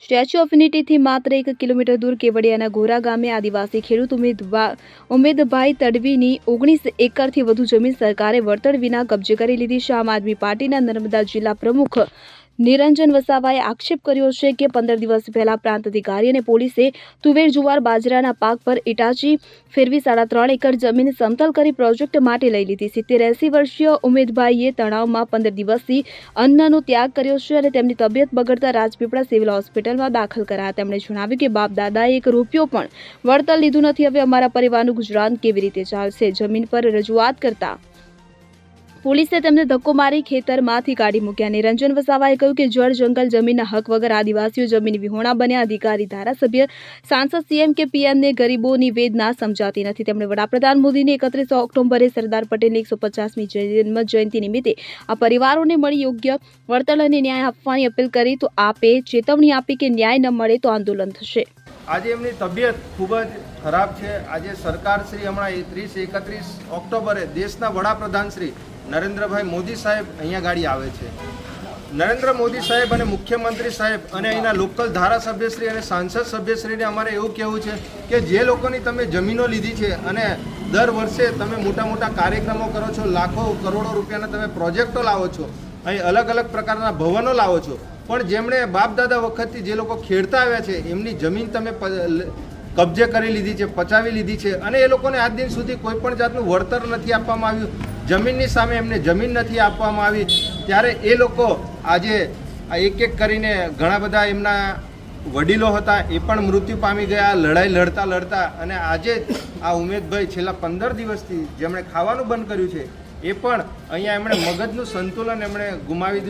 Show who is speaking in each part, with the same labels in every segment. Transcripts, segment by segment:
Speaker 1: Statue of યુનિટીથી માત્ર 1 kilometre દૂર કેવડિયાના ગોરા ગામે આદિવાસી ખેડૂત ઉમેદભાઈ તડવીની 19 એકરથી વધુ જમીન સરકારે વળતર વિના કબજે કરી લીધી છે। આમ આદમી પાર્ટીના નર્મદા જિલ્લા પ્રમુખ નિરંજન વસાવાએ આક્ષેપ કર્યો છે કે 15 દિવસ પહેલા પ્રાંત અધિકારી અને પોલીસે તુવેર જુવાર બાજરાના પાક પર ઇટાચી ફેરવી 3.5 એકર જમીન સમતલ કરી પ્રોજેક્ટ માટે લઈ લીધી। 70-80 વર્ષીય ઉમેદભાઈએ તણાવમાં 15 દિવસથી અન્નનો ત્યાગ કર્યો છે અને તેમની તબિયત બગડતા રાજપીપળા સિવિલ હોસ્પિટલમાં દાખલ કરાયા। તેમણે જણાવ્યું કે બાપ દાદાએ 1 રૂપિયો પણ વળતર લીધું નથી। હવે અમારા પરિવારનું ગુજરાન કેવી રીતે ચાલશે? જમીન પર રજૂઆત કરતા પોલીસે તેમને ધક્કો મારી ખેતરમાંથી કાઢી મૂક્યા। નિરંજન વસાવાએ કહ્યું કે જળ જંગલ જમીનના હક વગર આદિવાસીઓ જમીન વિહોણા બન્યા। અધિકારી, ધારાસભ્ય, સાંસદ, સીએમ કે પીએમને ગરીબોની વેદના સમજાતી નથી। તેમણે વડાપ્રધાન મોદીને 31 ઓક્ટોબરે સરદાર પટેલની 150મી જન્મ જયંતિ નિમિત્તે આ પરિવારોને મળી યોગ્ય વળતર અને ન્યાય આપવાની અપીલ કરી તો આપે ચેતવણી આપી કે ન્યાય ન મળે તો આંદોલન થશે।
Speaker 2: આજે એમની તબિયત ખૂબ જ ખરાબ છે। આજે સરકાર શ્રી હમણાં 31 ઓક્ટોબરે દેશના વડાપ્રધાન શ્રી નરેન્દ્રભાઈ મોદી સાહેબ અહીંયા ગાડી આવે છે। નરેન્દ્ર મોદી સાહેબ અને મુખ્યમંત્રી સાહેબ અને અહીંના લોકલ ધારાસભ્યશ્રી અને સાંસદ સભ્યશ્રીને અમારે એવું કહેવું છે કે જે લોકોની તમે જમીનો લીધી છે અને દર વર્ષે તમે મોટા મોટા કાર્યક્રમો કરો છો, લાખો કરોડો રૂપિયાના તમે પ્રોજેક્ટો લાવો છો, અહીં અલગ અલગ પ્રકારના ભવનો લાવો છો, પણ જેમણે બાપ દાદા વખતથી જે લોકો ખેડતા આવ્યા છે એમની જમીન તમે કબજે કરી લીધી છે, પચાવી લીધી છે અને એ લોકોને આજ દિન સુધી કોઈ પણ જાતનું વળતર નથી આપવામાં આવ્યું। જમીનની સામે એમને જમીન નથી આપવામાં આવી, ત્યારે એ લોકો આજે આ એક કરીને ઘણા બધા એમના વડીલો હતા એ પણ મૃત્યુ પામી ગયા લડાઈ લડતા લડતા, અને આજે આ ઉમેદભાઈ છેલ્લા 15 દિવસથી જેમણે ખાવાનું બંધ કર્યું છે એ પણ અહીંયા એમણે મગજનું સંતુલન એમણે ગુમાવી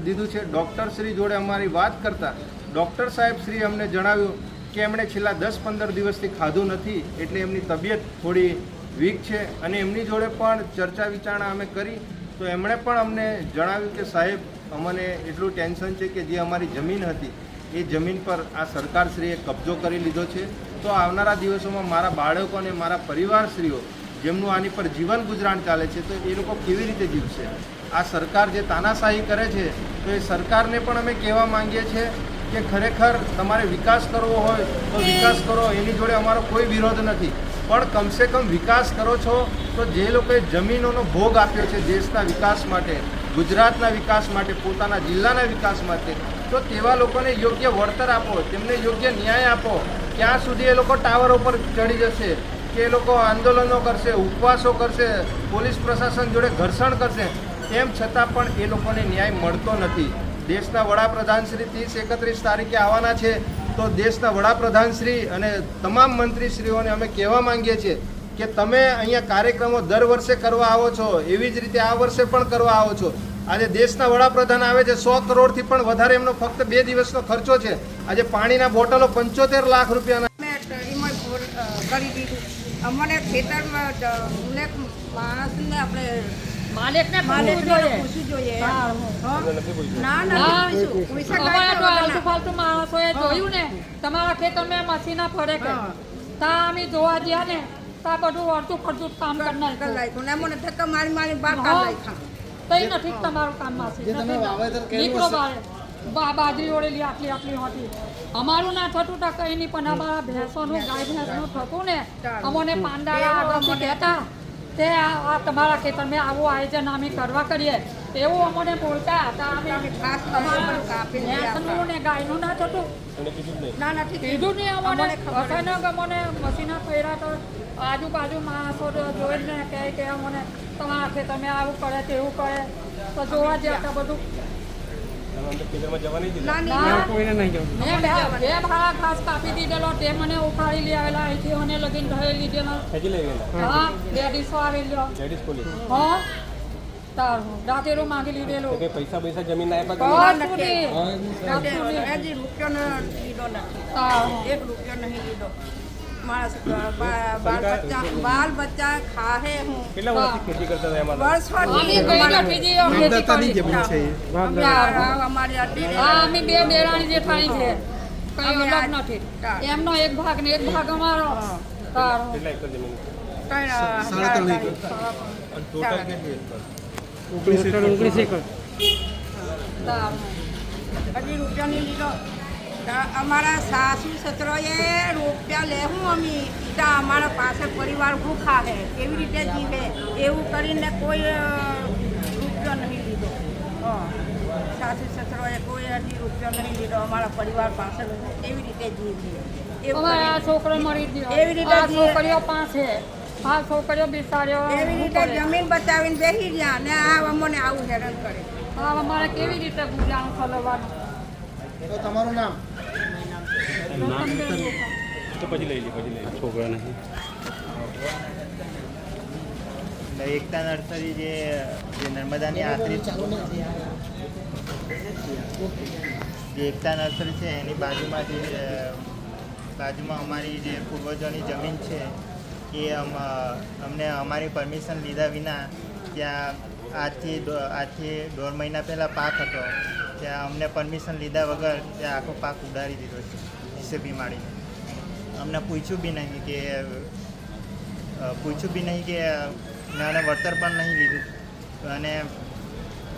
Speaker 2: દીધું છે। ડૉક્ટર શ્રી જોડે અમારી વાત કરતાં ડૉક્ટર સાહેબ શ્રી અમને જણાવ્યું કે એમણે છેલ્લા 10-15 દિવસથી ખાધું નથી, એટલે એમની તબિયત થોડી વીક છે અને એમની જોડે પણ ચર્ચા વિચારણા અમે કરી તો એમણે પણ અમને જણાવ્યું કે સાહેબ અમને એટલું ટેન્શન છે કે જે અમારી જમીન હતી એ જમીન પર આ સરકારશ્રીએ કબજો કરી લીધો છે, તો આવનારા દિવસોમાં મારા બાળકો અને મારા પરિવારશ્રીઓ જેમનું આની પર જીવન ગુજરાન ચાલે છે તો એ લોકો કેવી રીતે જીવશે? આ સરકાર જે તાનાશાહી કરે છે તો એ સરકારને પણ અમે કહેવા માંગીએ છીએ કે ખરેખર તમારે વિકાસ કરવો હોય તો વિકાસ કરો, એની જોડે અમારો કોઈ વિરોધ નથી, પણ કમસે કમ વિકાસ કરો છો તો જે લોકોએ જમીનોનો ભોગ આપ્યો છે દેશના વિકાસ માટે, ગુજરાતના વિકાસ માટે, પોતાના જિલ્લાના વિકાસ માટે, તો તેવા લોકોને યોગ્ય વળતર આપો, તેમને યોગ્ય ન્યાય આપો। ક્યાં સુધી એ લોકો ટાવરો પર ચડી જશે કે એ લોકો આંદોલનો કરશે, ઉપવાસો કરશે, પોલીસ પ્રશાસન જોડે ઘર્ષણ કરશે, તેમ છતાં પણ એ લોકોને ન્યાય મળતો નથી। દેશના વડાપ્રધાન શ્રી 30-31 તારીખે આવવાના છે તો દેશના વડાપ્રધાન શ્રી અને તમામ મંત્રીશ્રીઓને અમે કહેવા માંગીએ છીએ કે તમે અહીંયા કાર્યક્રમો દર વર્ષે કરવા આવો છો, એવી જ રીતે આ વર્ષે પણ કરવા આવો છો। આજે દેશના વડાપ્રધાન આવે છે, 100 કરોડથી પણ વધારે એમનો ફક્ત 2 દિવસનો ખર્ચો છે। આજે પાણીના બોટલો 75 લાખ રૂપિયાના
Speaker 3: કરી દીધું। અમને ખેતરમાં અનેક માણસને આપણે માલિકને પૂછવું જોઈએ।
Speaker 4: ફાલતુ માણસોએ જોયું ને તમારા ખેતરમાં મશીના ફરે કે તા અમે જોવા ગયા ને તા બધું અડધું ફરતું કામ કરી નાખ્યું
Speaker 3: ને મને ધક્કા મારી મારી બહાર કાઢી નાખ્યા।
Speaker 4: તઈ નથી તમારું કામ માસી દીકરો બાળે બાજરી ઓળેલી આટલી હોતી, અમારું ના થતું તો કંઈ નહીં, પણ અમારા ભેંસોનું ગાય ભેંસનું થતું ને અમને પાંડાળા આગળથી કહેતા તે આ તમારા ખેતરમાં આવું આયોજન અમે કરવા કરીએ એવું અમને બોલતા હતા। ભેંસનું ને ગાયનું ના થતું, કીધું નહીં અમને, અચાનક અમને મશીના ફર્યા તો આજુબાજુ માણસો જોઈને કહે કે અમને તમારા ખેતરમાં આવું કરે તેવું કરે, તો જોવા જતા બધું બે ભાડા ઘાસ કાપી દીધેલો તે મને ઉપાડી લઈ આવેલા, અહીંથી મને લગીન ઢળી લીધેલા। હા, લેડીસો આવેલો, હા તારું દાંતેરું માંગી લીધેલું,
Speaker 5: પૈસા જમીન
Speaker 3: રૂપિયો નહીં લીધો। માણસ બાલ બચ્ચા ખાહે હું
Speaker 5: કેટલા વર્ષથી ખેતી કરતા હતા?
Speaker 4: અમે 2 બેરાણી જેઠાણી છે, કઈ અલગ નથી, એમનો એક ભાગ ને એક ભાગ અમારો।
Speaker 5: કેટલા એકર જમીન?
Speaker 3: 19 એકર। હજી રૂપિયા નહીં લીધો, તો અમારા સાસુ સસરોએ રૂપિયા લેવું અમે તો અમારા પાસે પરિવાર ભૂખા છે કેવી રીતે જીવે એવું કરીને કોઈ રૂપિયો નહીં લીધો સાસુ સસરોએ કોઈ હજી રૂપિયો નહીં લીધો અમારા પરિવાર પાસે કેવી રીતે જીવીએ એવું
Speaker 4: અમારા
Speaker 3: કરીને.
Speaker 4: છોકરો મરી ગયો
Speaker 3: એવી રીતે
Speaker 4: આ
Speaker 3: જીવે.
Speaker 4: છોકરીઓ પાસે આ છોકરીઓ બિચાર્યો
Speaker 3: એવી રીતે જમીન બચાવીને બેસી ગયા ને આ અમને આવું હેરાન કરે
Speaker 4: આ અમારે કેવી રીતે ગુજારું ચલાવવાનું
Speaker 6: તો તમારું નામ
Speaker 5: તો પછી લઈ લે છોકરા નહીં
Speaker 7: એકતા નર્સરી જે નર્મદાની આંતરિક જે એકતા નર્સરી છે એની બાજુમાં અમારી જે પૂર્વજોની જમીન છે એ અમને અમારી પરમિશન લીધા વિના ત્યાં આજથી 1.5 મહિના પહેલાં પાક હતો ત્યાં અમને પરમિશન લીધા વગર ત્યાં આખો પાક ઉડાડી દીધો છે જીસીબી મારીને અમને પૂછ્યું બી નહીં કે અને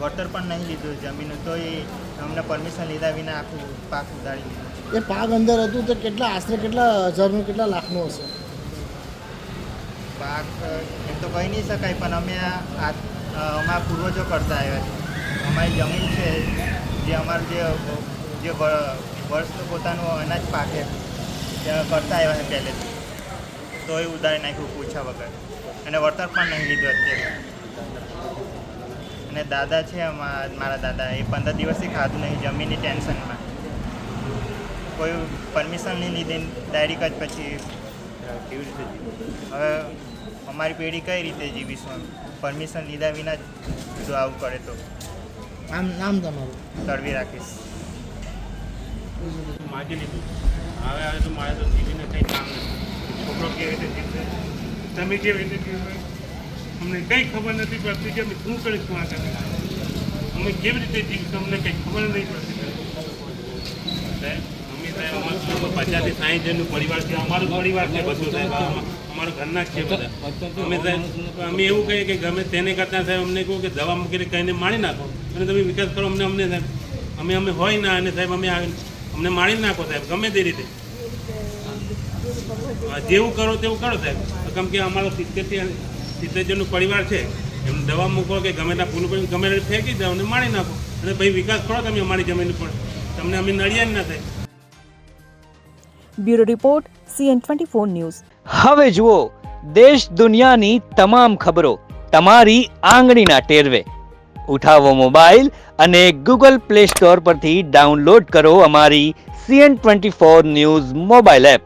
Speaker 7: વળતર પણ નહીં લીધું જમીનનું તો એ અમને પરમિશન લીધા વિના આખું પાક ઉડાડી લીધું.
Speaker 6: એ પાક અંદર હતું તો આશરે કેટલા હજારનું કેટલા લાખનું હશે?
Speaker 7: પાક એમ તો કહી નહીં શકાય પણ અમે અમારા પૂર્વજો કરતા આવ્યા છે. અમારી જમીન છે જે અમારું જે વર્ષનું પોતાનું અનાજ પાકે ત્યાં કરતા આવ્યા છે પહેલેથી તો એ ઉડાડી નાખ્યું પૂછ્યા વગર અને વળતર પણ નહીં લીધું અત્યારે. અને દાદા છે મારા દાદા એ 15 દિવસથી ખાધું નહીં જમીનની ટેન્શનમાં કોઈ પરમિશન નહીં લીધી ડાયરેક્ટ જ પછી કેવી રીતે હવે અમારી પેઢી કઈ રીતે જીવીશું પરમિશન લીધા વિના જો આવું કરે તો
Speaker 6: નામ તમારું?
Speaker 7: તળવી રાખીશ.
Speaker 5: માગી લીધું હવે તો મારે તો જીવીને કંઈ કામ નથી છોકરો કેવી રીતે જીવશે તમે કેવી રીતે જીવશે અમને કંઈ ખબર નથી પડતી કે અમે શું કરીશું આ કરે અમે કેવી રીતે જીવીશું અમને કંઈ ખબર નહીં પડતી સાહેબ અમે સાહેબ અમારું 50 થી 60 જણનું પરિવાર છે અમારું પરિવાર છે બધું સાહેબ અમારું ઘરના જ છે બધા અમે સાહેબ અમે એવું કહીએ કે ગમે તેને કરતાં સાહેબ અમને કહું કે દવા મૂકીને કહીને મારી નાખો અને તમે વિકાસ કરો અમને સાહેબ અમે હોય ના અને સાહેબ અમને મારી નાખો સાહેબ ગમે તે રીતે જેવું કરો તેવું કરો સાહેબ કેમ કે અમારો 70 જણનું પરિવાર છે એમ દવા મૂકો કે ગમે ત્યાં ફૂલ કરી ગમે તે ફેંકી દો અને મારી નાખો અને ભાઈ વિકાસ કરો તમે અમારી જમીન પર તમને અમે નડિયા જ ના થાય.
Speaker 8: Bureau report CN24 news.
Speaker 9: હવે જુઓ દેશ દુનિયાની તમામ ખબરો તમારી આંગળીના ટેરવે. ઉઠાવો મોબાઈલ અને Google Play Store પરથી ડાઉનલોડ કરો અમારી CN24 ન્યૂઝ મોબાઈલ એપ.